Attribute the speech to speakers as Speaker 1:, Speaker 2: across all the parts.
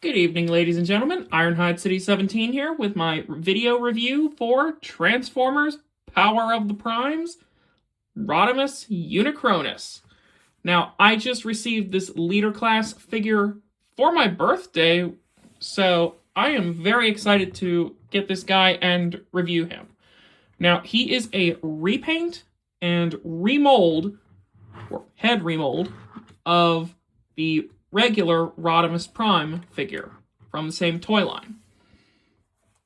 Speaker 1: Good evening, ladies and gentlemen. Ironhide City 17 here with my video review for Transformers Power of the Primes, Rodimus Unicronus. Now, I just received this leader class figure for my birthday, so I am very excited to get this guy and review him. Now, he is a repaint and remold, or head remold, of the regular Rodimus Prime figure from the same toy line.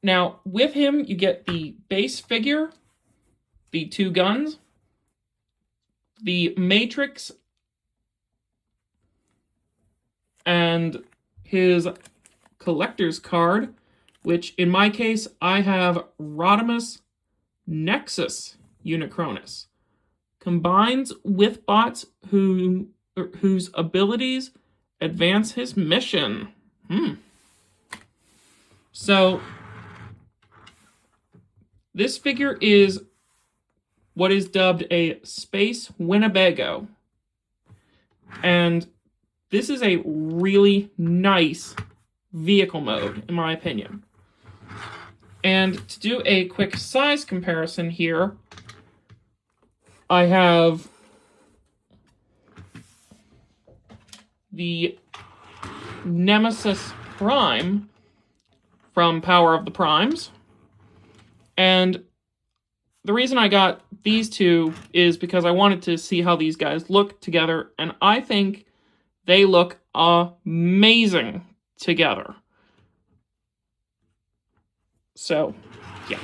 Speaker 1: Now, with him, you get the base figure, the two guns, the Matrix, and his collector's card, which in my case, I have Rodimus Nexus Unicronus. Combines with bots whose abilities advance his mission. So, this figure is what is dubbed a Space Winnebago. And this is a really nice vehicle mode, in my opinion. And to do a quick size comparison here, I have the Nemesis Prime from Power of the Primes. And the reason I got these two is because I wanted to see how these guys look together, and I think they look amazing together. So, yeah.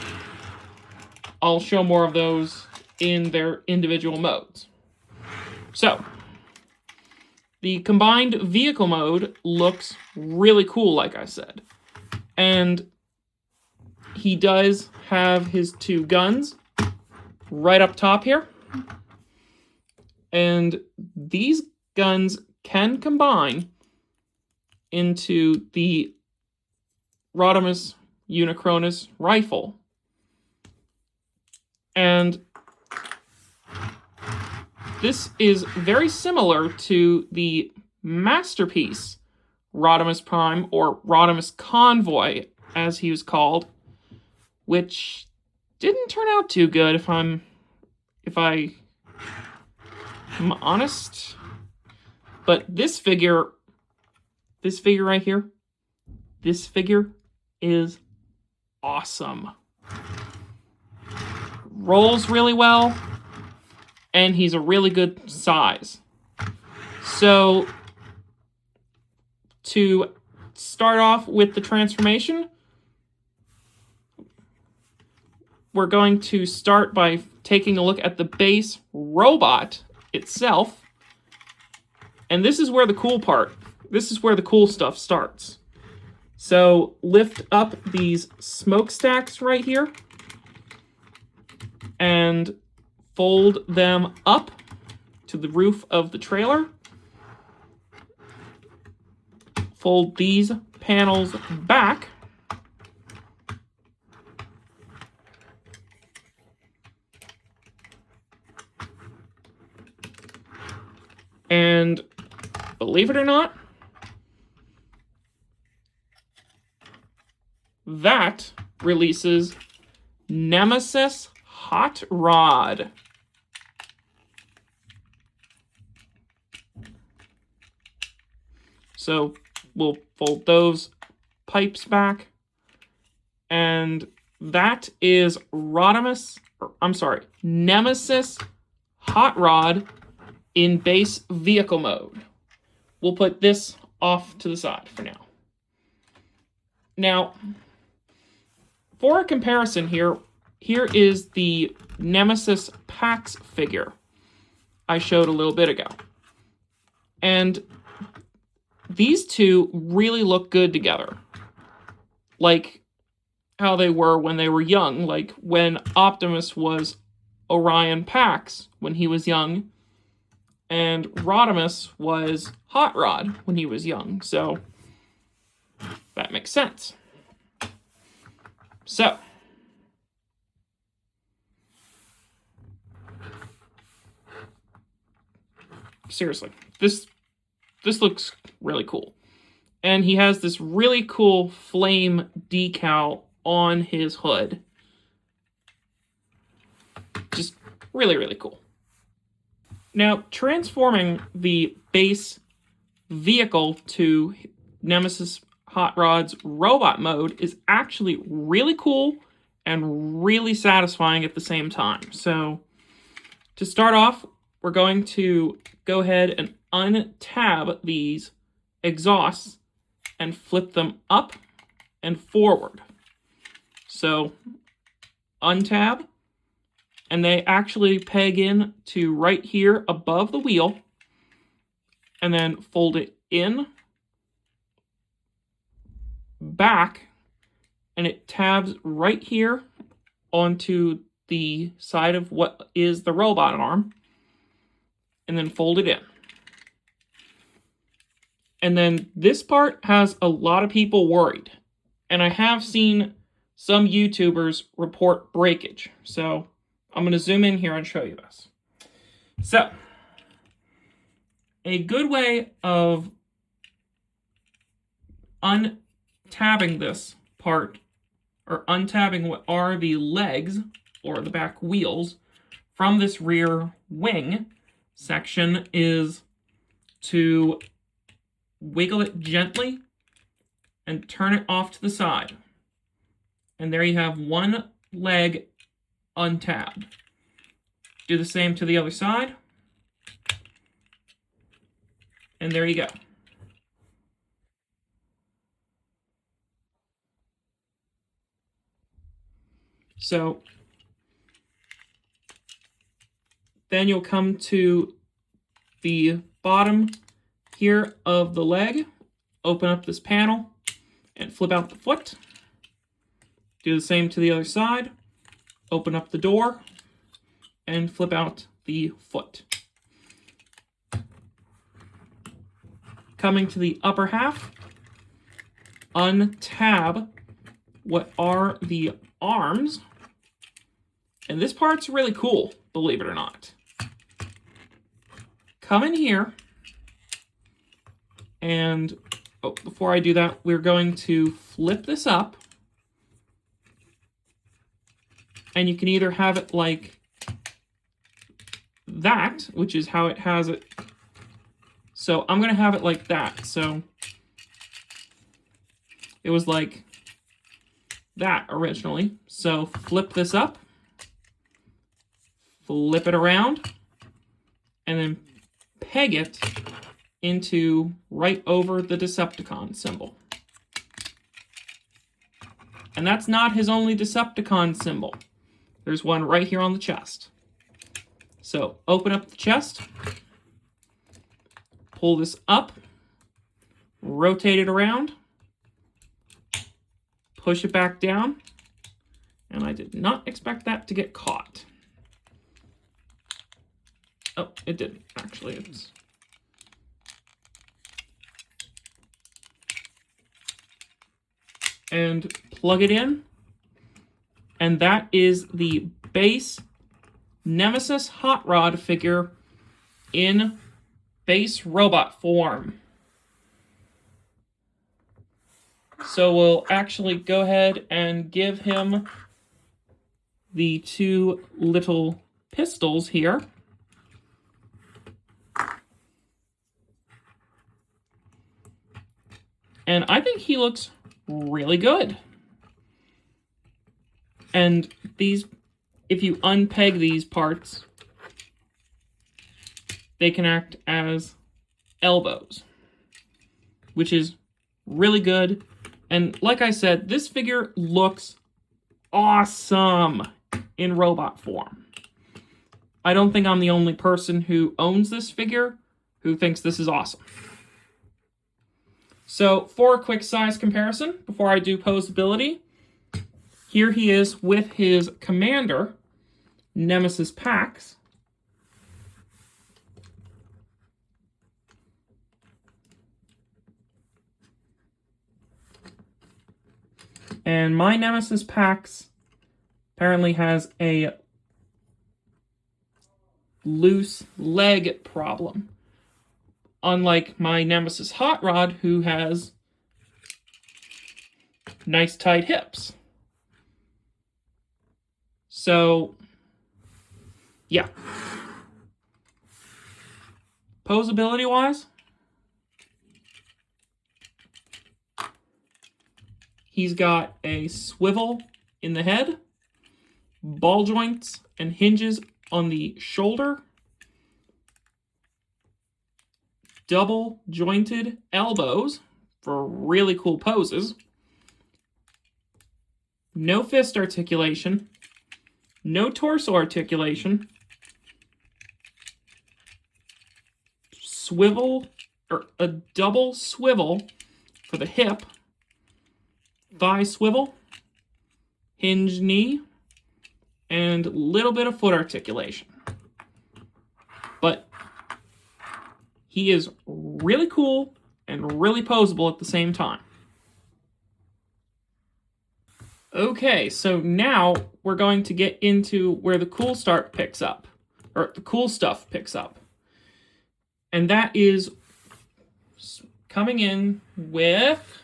Speaker 1: I'll show more of those in their individual modes. So, the combined vehicle mode looks really cool, like I said. And he does have his two guns right up top here. And these guns can combine into the Rodimus Unicronus rifle. And this is very similar to the Masterpiece Rodimus Prime, or Rodimus Convoy, as he was called, which didn't turn out too good, if I'm honest. But this figure right here, this figure is awesome. Rolls really well, and he's a really good size. So, to start off with the transformation, we're going to start by taking a look at the base robot itself. And this is where the cool stuff starts. So, lift up these smokestacks right here and fold them up to the roof of the trailer. Fold these panels back. And believe it or not, that releases Nemesis Hot Rod. So we'll fold those pipes back, and that is Nemesis Hot Rod in base vehicle mode. We'll put this off to the side for now. Now, for a comparison here is the Nemesis Pax figure I showed a little bit ago. And these two really look good together. Like how they were when they were young, like when Optimus was Orion Pax when he was young, and Rodimus was Hot Rod when he was young, so that makes sense. So, seriously, this looks really cool. And he has this really cool flame decal on his hood. Just really, really cool. Now, transforming the base vehicle to Nemesis Hot Rod's robot mode is actually really cool and really satisfying at the same time. So, to start off, we're going to go ahead and untab these exhausts and flip them up and forward. So, untab, and they actually peg in to right here above the wheel, and then fold it in, back, and it tabs right here onto the side of what is the robot arm, and then fold it in. And then this part has a lot of people worried, and I have seen some YouTubers report breakage. So I'm going to zoom in here and show you this. So a good way of untabbing this part, or untabbing what are the legs or the back wheels from this rear wing section, is to wiggle it gently and turn it off to the side. And there you have one leg untabbed. Do the same to the other side. And there you go. So then you'll come to the bottom here of the leg, open up this panel, and flip out the foot. Do the same to the other side. Open up the door, and flip out the foot. Coming to the upper half, untab what are the arms. And this part's really cool, believe it or not. Come in here, and before I do that, we're going to flip this up. And you can either have it like that, which is how it has it. So I'm going to have it like that. So it was like that originally. So flip this up, flip it around, and then peg it into right over the Decepticon symbol. And that's not his only Decepticon symbol. There's one right here on the chest. So open up the chest, pull this up, rotate it around, push it back down, and I did not expect that to get caught. Oh, it didn't, actually. And plug it in. And that is the base Nemesis Hot Rod figure in base robot form. So we'll actually go ahead and give him the two little pistols here. And I think he looks really good. And these, if you unpeg these parts, they can act as elbows, which is really good. And like I said, this figure looks awesome in robot form. I don't think I'm the only person who owns this figure who thinks this is awesome. So for a quick size comparison, before I do posability, here he is with his commander, Nemesis Pax. And my Nemesis Pax apparently has a loose leg problem. Unlike my Nemesis Hot Rod, who has nice tight hips. So, yeah. Posability-wise, he's got a swivel in the head, ball joints and hinges on the shoulder, double jointed elbows for really cool poses, no fist articulation, no torso articulation, swivel, or a double swivel for the hip, thigh swivel, hinge knee, and a little bit of foot articulation. But he is really cool and really poseable at the same time. Okay, so now we're going to get into where the cool stuff picks up. And that is coming in with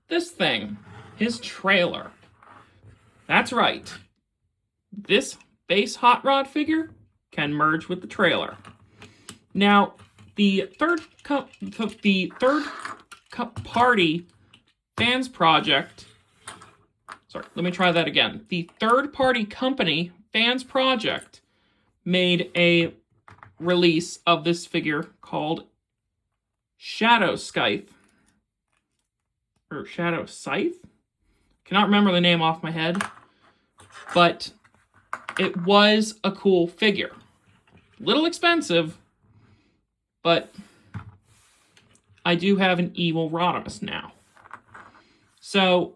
Speaker 1: this thing, his trailer. That's right. This base hot rod figure can merge with the trailer. Now, the third party fans project. Sorry, let me try that again. The third-party company, Fans Project, made a release of this figure called Shadow Scythe. Or Shadow Scythe? Cannot remember the name off my head. But it was a cool figure. Little expensive, but I do have an evil Rodimus now. So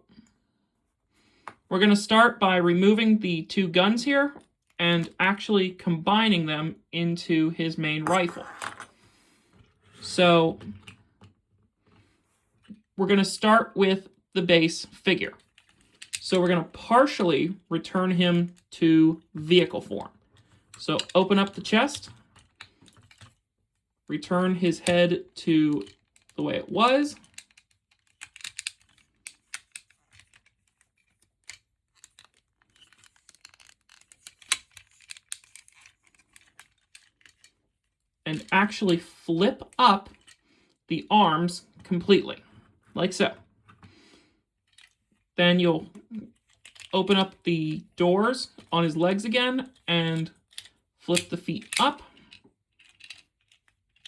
Speaker 1: we're going to start by removing the two guns here and actually combining them into his main rifle. So we're going to start with the base figure. So we're going to partially return him to vehicle form. So open up the chest, return his head to the way it was, and actually flip up the arms completely, like so. Then you'll open up the doors on his legs again and flip the feet up,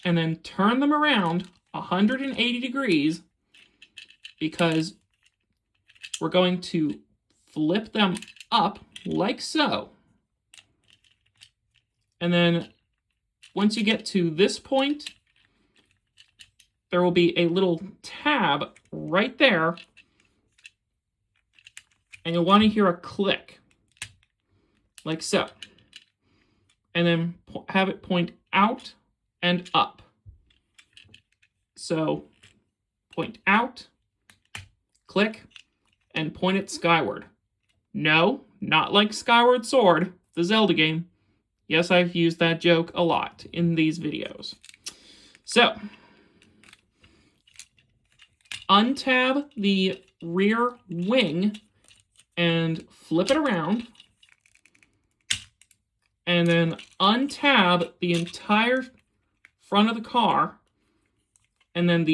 Speaker 1: and then turn them around 180 degrees because we're going to flip them up like so. And then once you get to this point, there will be a little tab right there, and you'll want to hear a click, like so. And then have it point out and up. So point out, click, and point it skyward. No, not like Skyward Sword, the Zelda game. Yes, I've used that joke a lot in these videos. So, untab the rear wing and flip it around. And then untab the entire front of the car. And then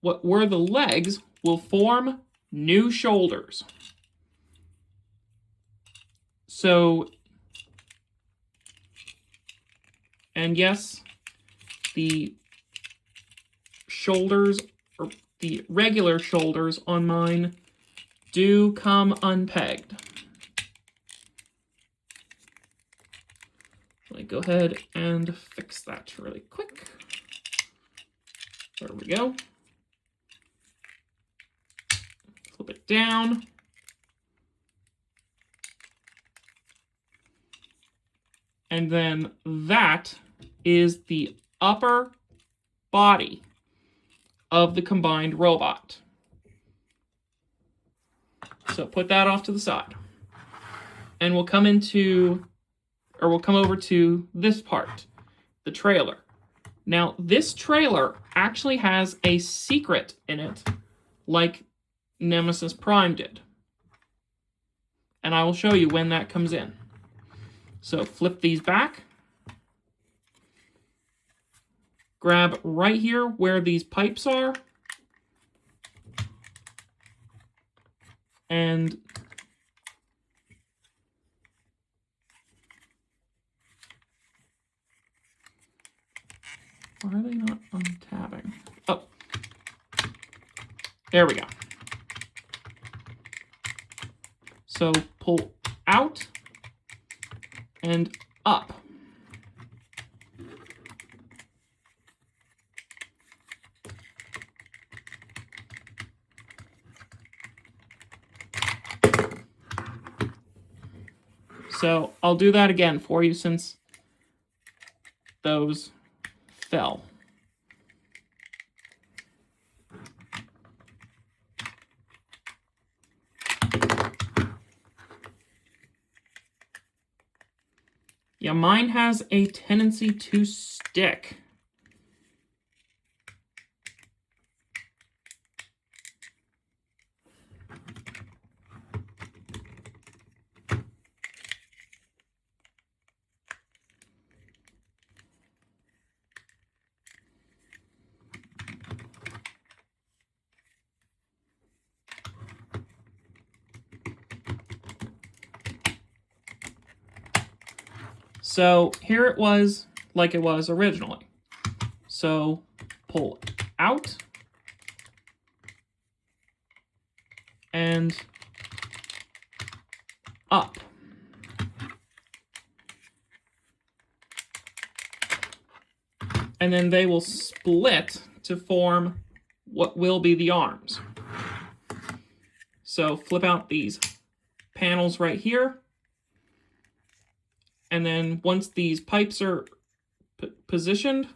Speaker 1: where the legs will form new shoulders. So, and yes, the shoulders, or the regular shoulders on mine, do come unpegged. Let me go ahead and fix that really quick. There we go. Flip it down. And then that is the upper body of the combined robot. So put that off to the side. And we'll come over to this part, the trailer. Now, this trailer actually has a secret in it, like Nemesis Prime did. And I will show you when that comes in. So flip these back. Grab right here where these pipes are. And why are they not untabbing? Oh, there we go. So pull out and up. So I'll do that again for you since those fell. Yeah, mine has a tendency to stick. So here it was like it was originally. So pull out and up. And then they will split to form what will be the arms. So flip out these panels right here. And then once these pipes are positioned,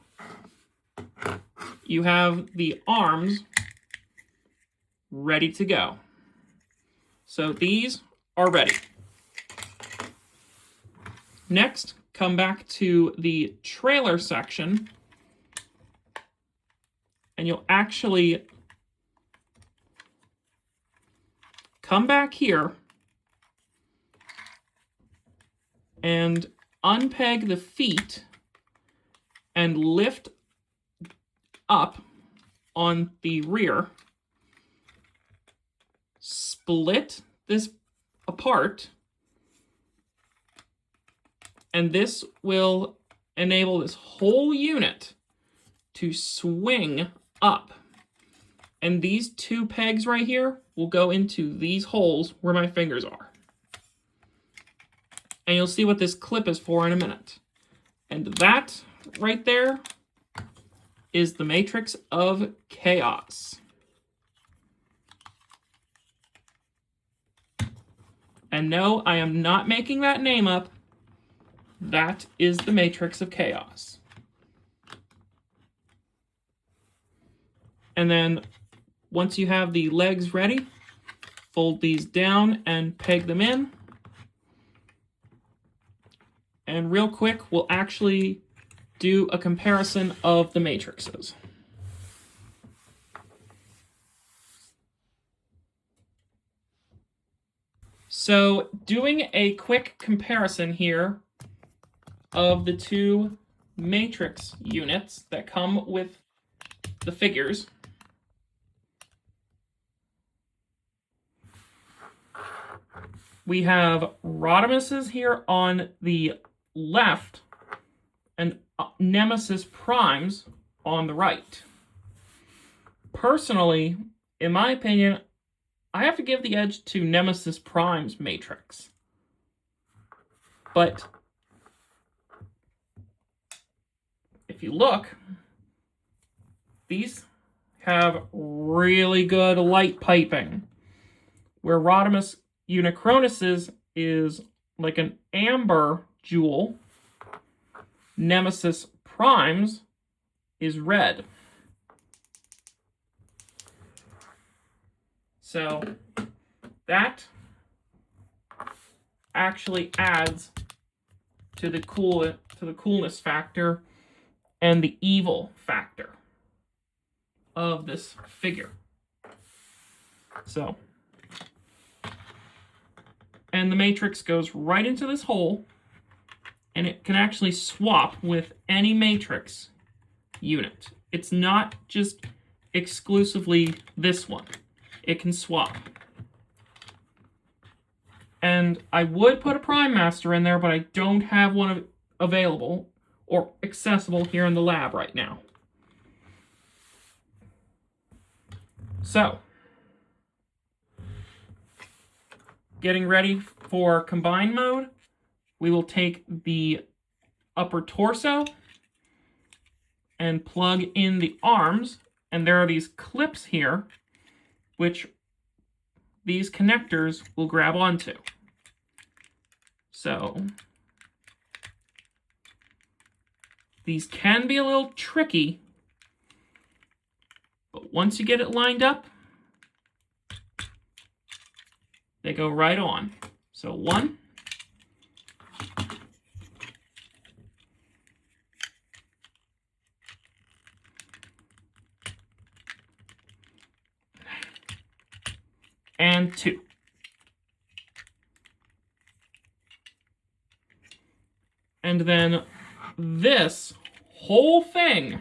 Speaker 1: you have the arms ready to go. So these are ready. Next, come back to the trailer section, and you'll actually come back here and unpeg the feet and lift up on the rear. Split this apart, and this will enable this whole unit to swing up. And these two pegs right here will go into these holes where my fingers are. And you'll see what this clip is for in a minute. And that right there is the Matrix of Chaos. And no, I am not making that name up. That is the Matrix of Chaos. And then once you have the legs ready, fold these down and peg them in. And real quick, we'll actually do a comparison of the matrices. So doing a quick comparison here of the two matrix units that come with the figures. We have rodimuses here on the left and Nemesis primes on the right. Personally, in my opinion, I have to give the edge to Nemesis Prime's matrix. But if you look, these have really good light piping, where Rodimus Unicronus's is like an amber jewel. Nemesis Prime's is red. So that actually adds to the coolness factor and the evil factor of this figure. So, and the matrix goes right into this hole, and it can actually swap with any matrix unit. It's not just exclusively this one. It can swap. And I would put a Prime Master in there, but I don't have one available or accessible here in the lab right now. So, getting ready for combine mode, we will take the upper torso and plug in the arms, and there are these clips here, which these connectors will grab onto. So, these can be a little tricky, but once you get it lined up, they go right on. So 1, 2. And then this whole thing,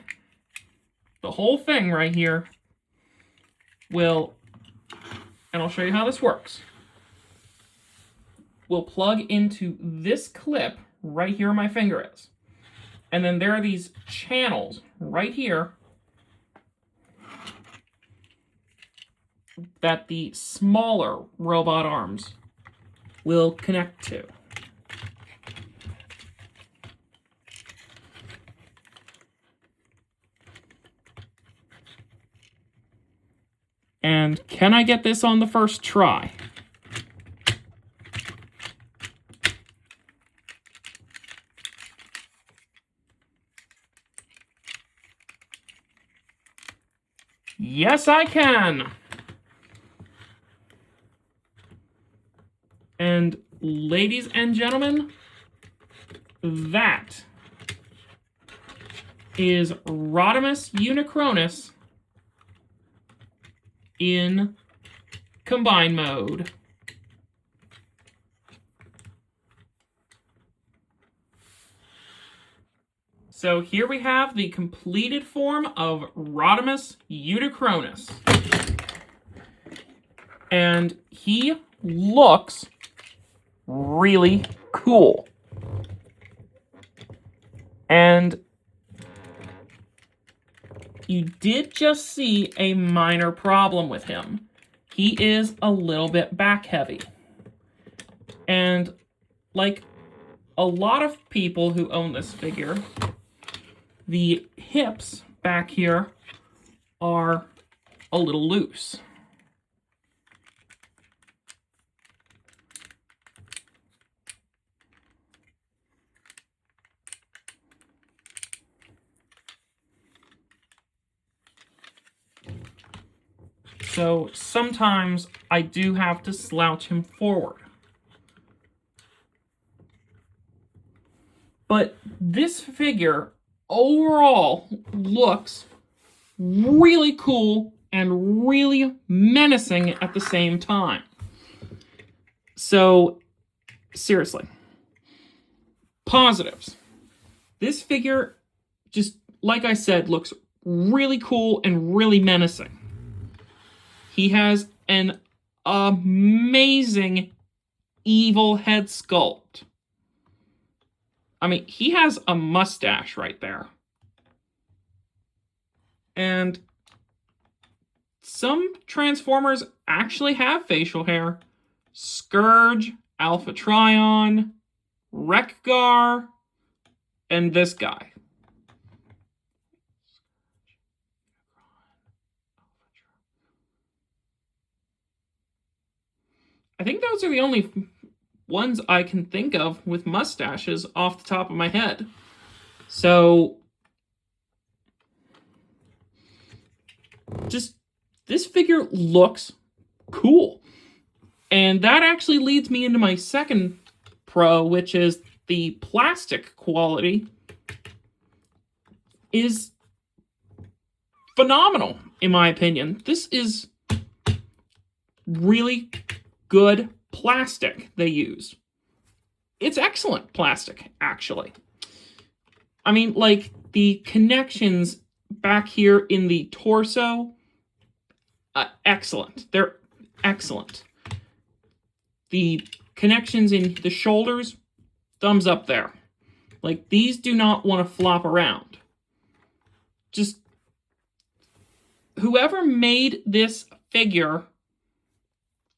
Speaker 1: the whole thing right here, will, and I'll show you how this works, will plug into this clip right here where my finger is. And then there are these channels right here that the smaller robot arms will connect to. And can I get this on the first try? Yes, I can! And ladies and gentlemen, that is Rodimus unicronus in combine mode. So here we have the completed form of Rodimus unicronus. And he looks really cool. And you did just see a minor problem with him. He is a little bit back heavy. And like a lot of people who own this figure, the hips back here are a little loose. So sometimes I do have to slouch him forward. But this figure overall looks really cool and really menacing at the same time. So seriously, positives. This figure, just like I said, looks really cool and really menacing. He has an amazing evil head sculpt. I mean, he has a mustache right there. And some Transformers actually have facial hair. Scourge, Alpha Trion, Wreck-Gar, and this guy. I think those are the only ones I can think of with mustaches off the top of my head. So, just, this figure looks cool. And that actually leads me into my second pro, which is the plastic quality is phenomenal, in my opinion. This is really good plastic they use. It's excellent plastic, actually. I mean, like, the connections back here in the torso, excellent. They're excellent. The connections in the shoulders, thumbs up there. Like, these do not want to flop around. Just, whoever made this figure,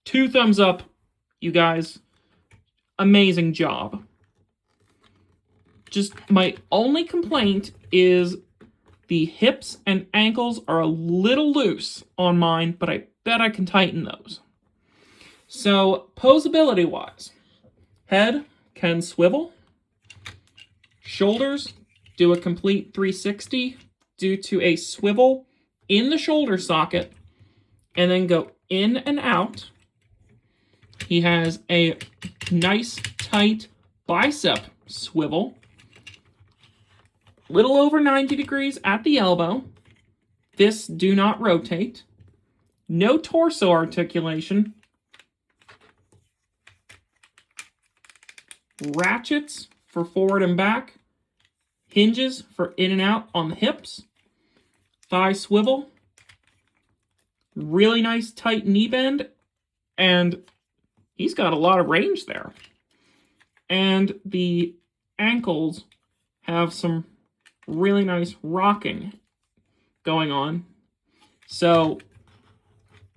Speaker 1: 2 thumbs up, you guys. Amazing job. Just, my only complaint is the hips and ankles are a little loose on mine, but I bet I can tighten those. So, posability-wise, head can swivel. Shoulders do a complete 360 due to a swivel in the shoulder socket and then go in and out. He has a nice, tight bicep swivel. Little over 90 degrees at the elbow. Fists do not rotate. No torso articulation. Ratchets for forward and back. Hinges for in and out on the hips. Thigh swivel. Really nice tight knee bend. And he's got a lot of range there. And the ankles have some really nice rocking going on. So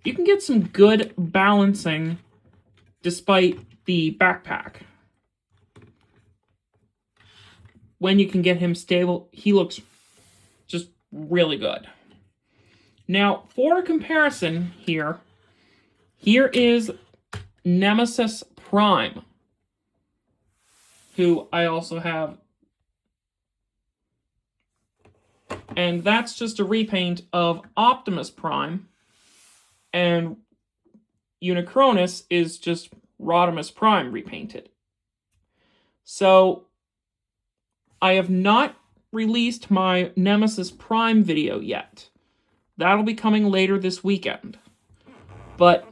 Speaker 1: you can get some good balancing despite the backpack. When you can get him stable, he looks just really good. Now, for a comparison here is Nemesis Prime, who I also have. And that's just a repaint of Optimus Prime. And Unicronus is just Rodimus Prime repainted. So, I have not released my Nemesis Prime video yet. That'll be coming later this weekend. But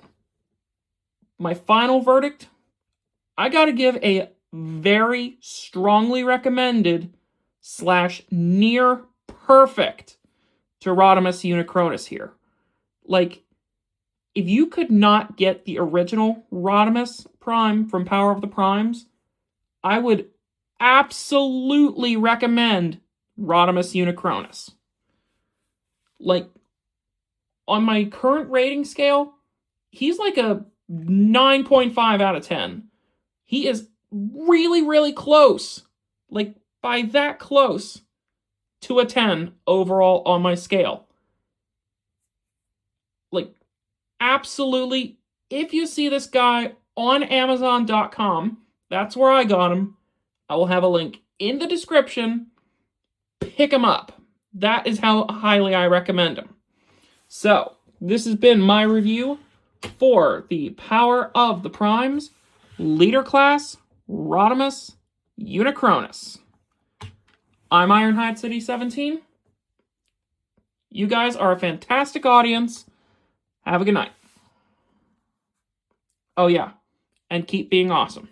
Speaker 1: my final verdict, I gotta give a very strongly recommended / near perfect to Rodimus Unicronus here. Like, if you could not get the original Rodimus Prime from Power of the Primes, I would absolutely recommend Rodimus Unicronus. Like, on my current rating scale, he's like a 9.5 out of 10. He is really, really close. Like, by that close to a 10 overall on my scale. Like, absolutely, if you see this guy on Amazon.com, that's where I got him. I will have a link in the description. Pick him up. That is how highly I recommend him. So, this has been my review for the Power of the Primes Leader Class Rodimus Unicronus. I'm Ironhide City 17. You guys are a fantastic audience. Have a good night. Oh yeah, and keep being awesome.